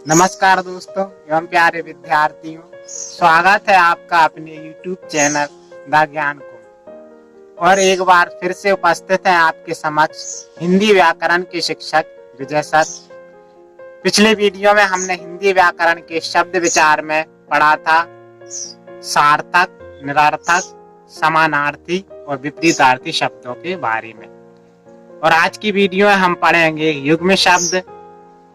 नमस्कार दोस्तों एवं प्यारे विद्यार्थियों, स्वागत है आपका अपने YouTube चैनल द ज्ञान को। और एक बार फिर से उपस्थित है आपके समक्ष हिंदी व्याकरण के शिक्षक विजय सर। पिछले वीडियो में हमने हिंदी व्याकरण के शब्द विचार में पढ़ा था सार्थक, निरर्थक, समानार्थी और विपरीतार्थी शब्दों के बारे में। और आज की वीडियो में हम पढ़ेंगे युग्म शब्द,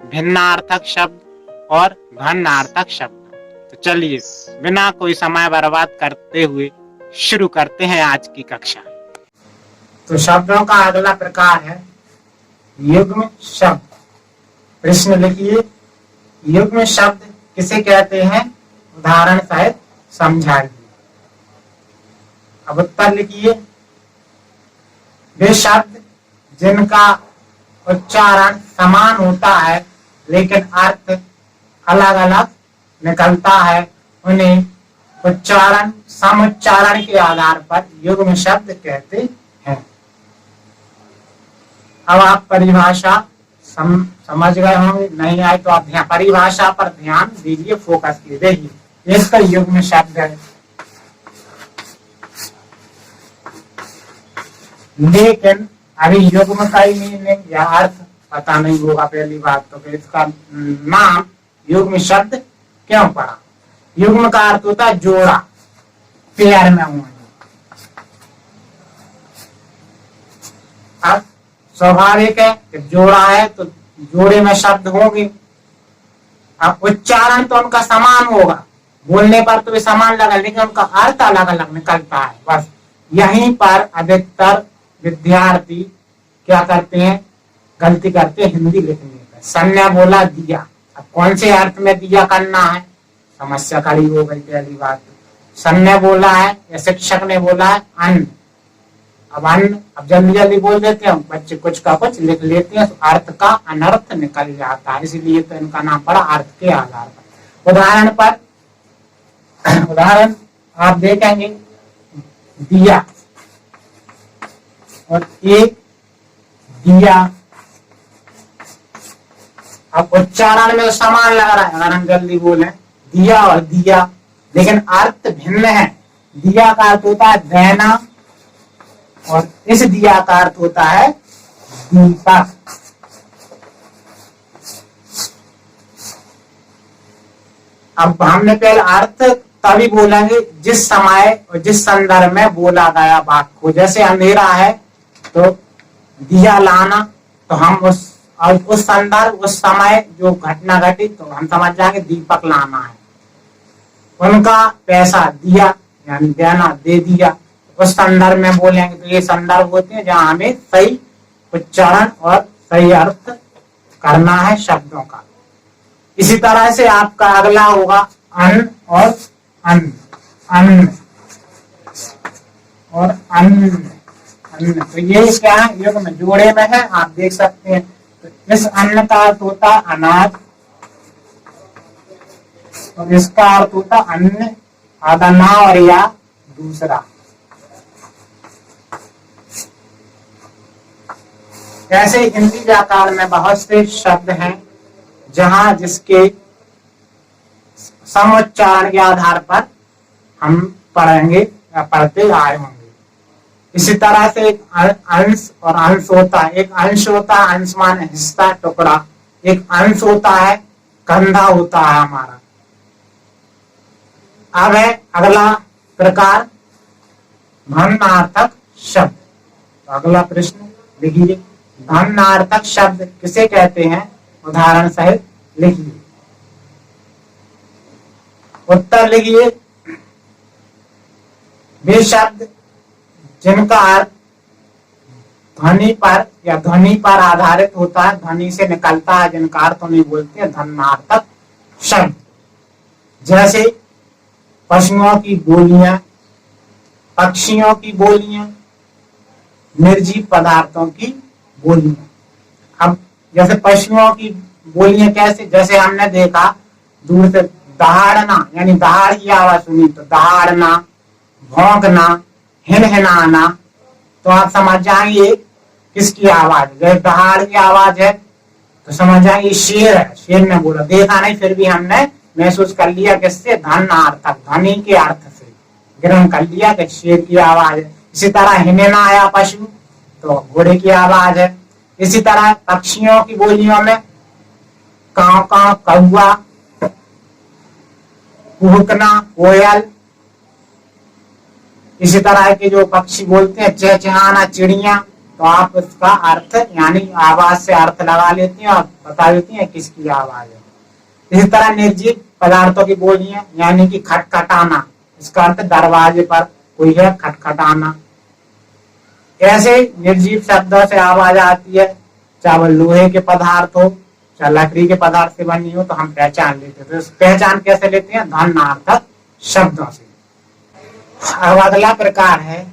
भिन्नार्थक शब्द और ध्वन्यार्थक शब्द। तो चलिए बिना कोई समय बर्बाद करते हुए शुरू करते हैं आज की कक्षा। तो शब्दों का अगला प्रकार है युग्म शब्द। प्रश्न लिखिए, युग्म शब्द किसे कहते हैं, उदाहरण सहित समझाइए। अब उत्तर लिखिए, वे शब्द जिनका उच्चारण समान होता है लेकिन अर्थ अलग अलग निकलता है, उन्हें उच्चारण समुच्चारण के आधार पर युग्म शब्द कहते हैं। अब आप परिभाषा समझ गए होंगे, नहीं आए तो आप परिभाषा पर ध्यान दीजिए, फोकस कीजिए। देखिए इसका युग्म शब्द है, लेकिन अभी युग्म का ही मीनिंग या अर्थ पता नहीं होगा पहली बात तो फिर इसका नाम युग्म शब्द क्यों पड़ा। युग्म का अर्थ होता है जोड़ा, पेयर में हुआ। अब स्वाभाविक है कि जोड़ा है तो जोड़े में शब्द होंगे। अब उच्चारण तो उनका समान होगा, बोलने पर तो वे समान लगा लेकिन उनका अर्थ अलग अलग निकलता है। बस यहीं पर अधिकतर विद्यार्थी क्या करते हैं, गलती करते हैं हिंदी लिखने में। संज्ञा बोला दिया, अब कौन से अर्थ में दिया करना है, समस्या खड़ी हो गई पहली बात। संज्ञा बोला है या शिक्षक ने बोला है अन्न, अब अन्न अब जल्दी जल्दी बोल देते हैं बच्चे, कुछ का कुछ लिख लेते हैं तो अर्थ का अनर्थ निकल जाता है, इसलिए तो इनका नाम पड़ा अर्थ के आधार पर। उदाहरण आप देखेंगे, दिया और एक दिया। अब उच्चारण में समान लग रहा है, अगर हम जल्दी बोले दिया और दिया, लेकिन अर्थ भिन्न है। दिया का अर्थ होता है देना और इस दिया का अर्थ होता है दीपक। अब हमने पहले अर्थ तभी बोलेंगे जिस समय और जिस संदर्भ में बोला गया वाक्य को। जैसे अंधेरा है तो दिया लाना, तो हम उस संदर्भ उस समय जो घटना घटी तो हम समझ जाएंगे दीपक लाना है। उनका पैसा दिया यानी देना, दे दिया, उस संदर्भ में बोलेंगे तो ये संदर्भ होते हैं जहां हमें सही उच्चारण और सही अर्थ करना है शब्दों का। इसी तरह से आपका अगला होगा अन्न और अन्न, अन्न और अन्न, अन्न। तो ये क्या है, युग्म जोड़े में है, आप देख सकते हैं। तो इस अन्न का अर्थ होता है अनाज और इसका अर्थ होता अन्न, आधा ना और या दूसरा। ऐसे हिंदी व्याकरण में बहुत से शब्द हैं जहां जिसके समुच्चारण के आधार पर हम पढ़ेंगे या पढ़ते आए होंगे। इसी तरह से एक अंश और अंश होता है। एक अंश होता है, अंश माने हिस्सा, टुकड़ा। एक अंश होता है, कंधा होता है हमारा। अब है अगला प्रकार ध्वन्यार्थक शब्द। तो अगला प्रश्न लिखिए, ध्वन्यार्थक शब्द किसे कहते हैं, उदाहरण सहित लिखिए। उत्तर लिखिए, वे शब्द जिनका अर्थ ध्वनि पर या ध्वनि पर आधारित होता है, ध्वनि से निकलता है, जिनका अर्थ नहीं बोलते हैं, ध्वन्यार्थक शब्द। जैसे पशुओं की बोलियां, पक्षियों की बोलियां, निर्जीव पदार्थों की बोलियां। अब जैसे पशुओं की बोलियां कैसे, जैसे हमने देखा दूर से दहाड़ना यानी दहाड़ की आवाज सुनी तो दहाड़ना, भौंकना, हिनहिनाना, तो आप समझ जाएंगे किसकी आवाज, जैसे दहाड़ की आवाज है तो समझ जाए ये शेर है, शेर ने बोला, देखा नहीं फिर भी हमने महसूस कर लिया किससे, धनार्थक, ध्वनि के अर्थ से ग्रहण कर लिया कि शेर की आवाज है। इसी तरह हिमेना आया पशु तो घोड़े की आवाज है। इसी तरह पक्षियों की बोलियों में काव काव कौआ, कुहकना कोयल, इसी तरह के जो पक्षी बोलते हैं चहचहाना चिड़िया, तो आप उसका अर्थ यानी आवाज से अर्थ लगा लेती हैं और बता देती हैं किसकी आवाज है। इसी तरह निर्जीव पदार्थों की बोलियां यानी कि खटखटाना, इसका अर्थ दरवाजे पर कोई है खटखटाना। ऐसे निर्जीव शब्दों से आवाज आती है, चाहे वो लोहे के पदार्थ हो चाहे लकड़ी के पदार्थ से बनी हो, तो हम पहचान लेते हैं। तो पहचान कैसे लेते हैं, ध्वन्यार्थक शब्दों से। अब अगला प्रकार है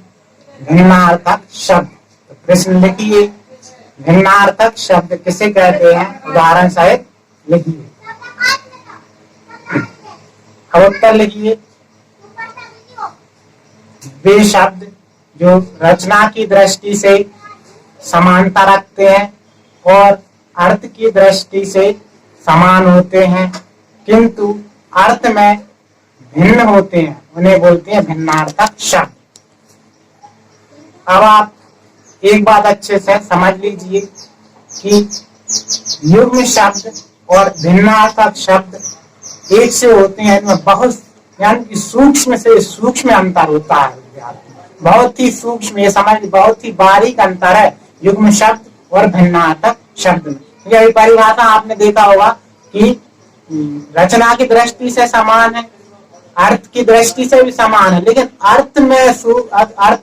भिन्नार्थक शब्द। तो प्रश्न लिखिए, भिन्नार्थक शब्द किसे कहते हैं, उदाहरण सहित लिखिए। अब उत्तर लिखिए, वे शब्द जो रचना की दृष्टि से समानता रखते हैं और अर्थ की दृष्टि से समान होते हैं किंतु अर्थ में भिन्न होते हैं, उन्हें बोलते हैं भिन्नार्थक शब्द। अब आप एक बात अच्छे से समझ लीजिए कि युग्म शब्द और भिन्नार्थक शब्द एक से होते हैं, इनमें बहुत यानी कि सूक्ष्म से सूक्ष्म अंतर होता है, बहुत ही सूक्ष्म, ये समझ बहुत ही बारीक अंतर है युग्म शब्द और भिन्नार्थक शब्द में। यही परिभाषा आपने देखा होगा कि रचना की दृष्टि से समान है, अर्थ की दृष्टि से भी समान है, लेकिन अर्थ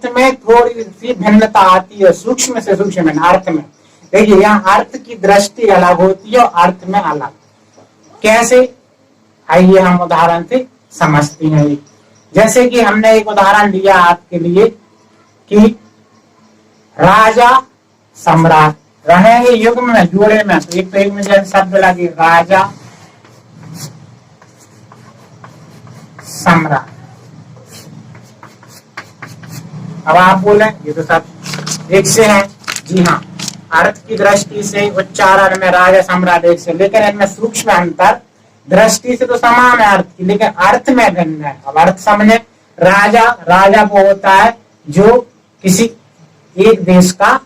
में थोड़ी सी भिन्नता आती है, सूक्ष्म से सूक्ष्म अर्थ में। देखिए यहाँ अर्थ की दृष्टि अलग होती है और अर्थ में अलग। कैसे, आइए हम उदाहरण से समझते हैं। जैसे कि हमने एक उदाहरण दिया आपके लिए कि राजा सम्राट रहेंगे युग्म में, जोड़े में, तो एक तो एक में जैसे शब्द लगे राजा सम्राट। अब आप बोले ये तो सब एक से है, जी हाँ, अर्थ की दृष्टि से उच्चारण में राजा सम्राट एक से, लेकिन इनमें सूक्ष्म अंतर, दृष्टि से तो समान है अर्थ की, लेकिन अर्थ में भिन्न है। अब अर्थ समझे, राजा, राजा वो होता है जो किसी एक देश का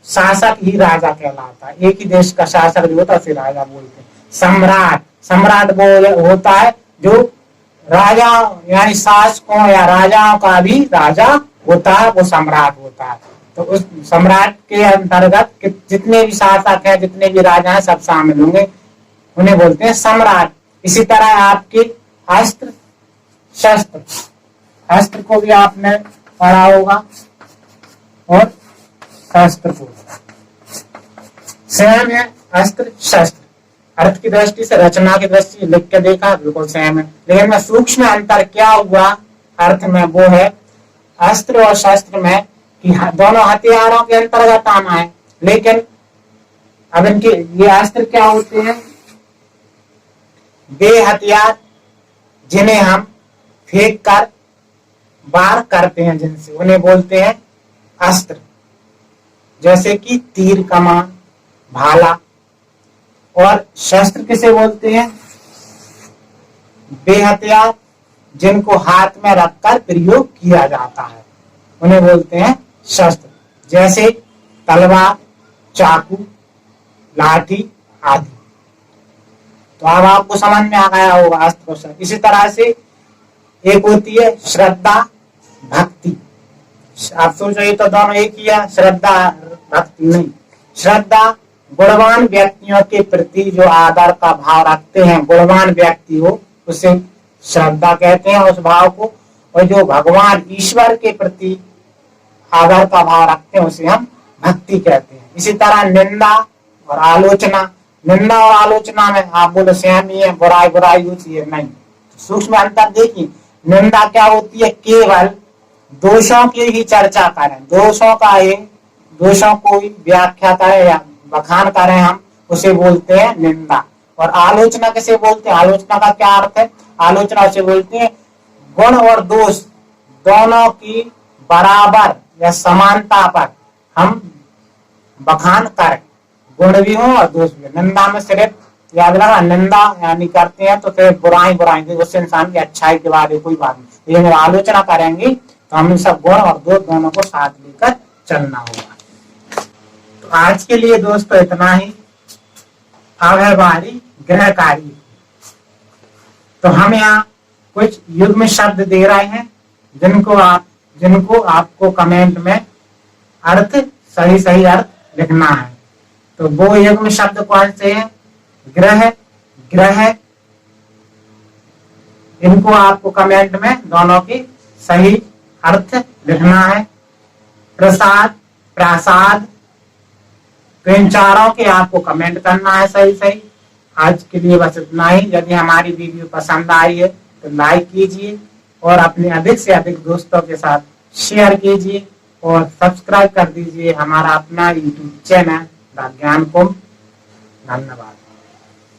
शासक ही राजा कहलाता है, एक ही देश का शासक जो होता है उसे राजा बोलते हैं। सम्राट, सम्राट वो होता है जो राजा यानी शासकों या राजाओं का भी राजा होता है, वो सम्राट होता है। तो उस सम्राट के अंतर्गत जितने भी शासक हैं, जितने भी राजा हैं, सब शामिल होंगे, उन्हें बोलते हैं सम्राट। इसी तरह आपके अस्त्र शस्त्र, अस्त्र को भी आपने पढ़ा होगा और शस्त्र को सेम है, अस्त्र शस्त्र अर्थ की दृष्टि से, रचना की दृष्टि से लिख के देखा बिल्कुल सेम है, लेकिन में सूक्ष्म अंतर क्या हुआ अर्थ में, वो है अस्त्र और शस्त्र में कि दोनों हथियारों के अंतर्गत आना है, लेकिन अब इनके ये अस्त्र क्या होते हैं, वे हथियार जिन्हें हम फेंक कर वार करते हैं, जिनसे उन्हें बोलते हैं अस्त्र। जैसे कि तीर, कमान, भाला। और शस्त्र किसे बोलते हैं, वे हथियार जिनको हाथ में रखकर प्रयोग किया जाता है, उन्हें बोलते हैं शस्त्र। जैसे तलवार, चाकू, लाठी आदि। तो अब आपको समझ में आ गया होगा अस्त्र और शस्त्र। इसी तरह से एक होती है श्रद्धा भक्ति। आप सोच रहे तो दोनों एक ही है, श्रद्धा भक्ति नहीं। श्रद्धा गुणवान व्यक्तियों के प्रति जो आदर का भाव रखते हैं, गुणवान व्यक्ति हो उसे श्रद्धा कहते हैं उस भाव को, और जो भगवान ईश्वर के प्रति आदर का भाव रखते हैं उसे हम भक्ति कहते हैं। इसी तरह निंदा और आलोचना, निंदा और आलोचना में आप बोलो सेम ही है, बुराई बुराई होती है, नहीं, सूक्ष्म अंतर देखिए। निंदा क्या होती है, केवल दोषों की ही चर्चा करें, दोषों को ही व्याख्या करें या बखान करें हम, उसे बोलते हैं निंदा। और आलोचना किसे बोलते हैं, आलोचना का क्या अर्थ है, आलोचना उसे बोलते हैं गुण और दोष दोनों की बराबर या समानता पर हम बखान कर, गुण भी हो और दोष भी। निंदा में सिर्फ याद रखना, निंदा यानी करते हैं तो सिर्फ बुराई बुराई, उससे इंसान की अच्छाई के बारे कोई बात नहीं। लेकिन आलोचना करेंगे तो हमें सब गुण और दोष दोनों को साथ लेकर चलना होगा। तो आज के लिए दोस्तों इतना ही। अब है बारी गृह कार्य। तो हम यहाँ कुछ युग्म शब्द दे रहे हैं जिनको आपको कमेंट में अर्थ सही सही अर्थ लिखना है। तो वो युग्म शब्द कौन से हैं? ग्रह, ग्रह, इनको आपको कमेंट में दोनों की सही अर्थ लिखना है। प्रसाद, प्रासाद, तो इन चारों के आपको कमेंट करना है सही सही। आज के लिए बस इतना ही। यदि हमारी वीडियो पसंद आई है तो लाइक कीजिए और अपने अधिक से अधिक दोस्तों के साथ शेयर कीजिए और सब्सक्राइब कर दीजिए हमारा अपना यूट्यूब चैनल द ज्ञान कुंभ। धन्यवाद।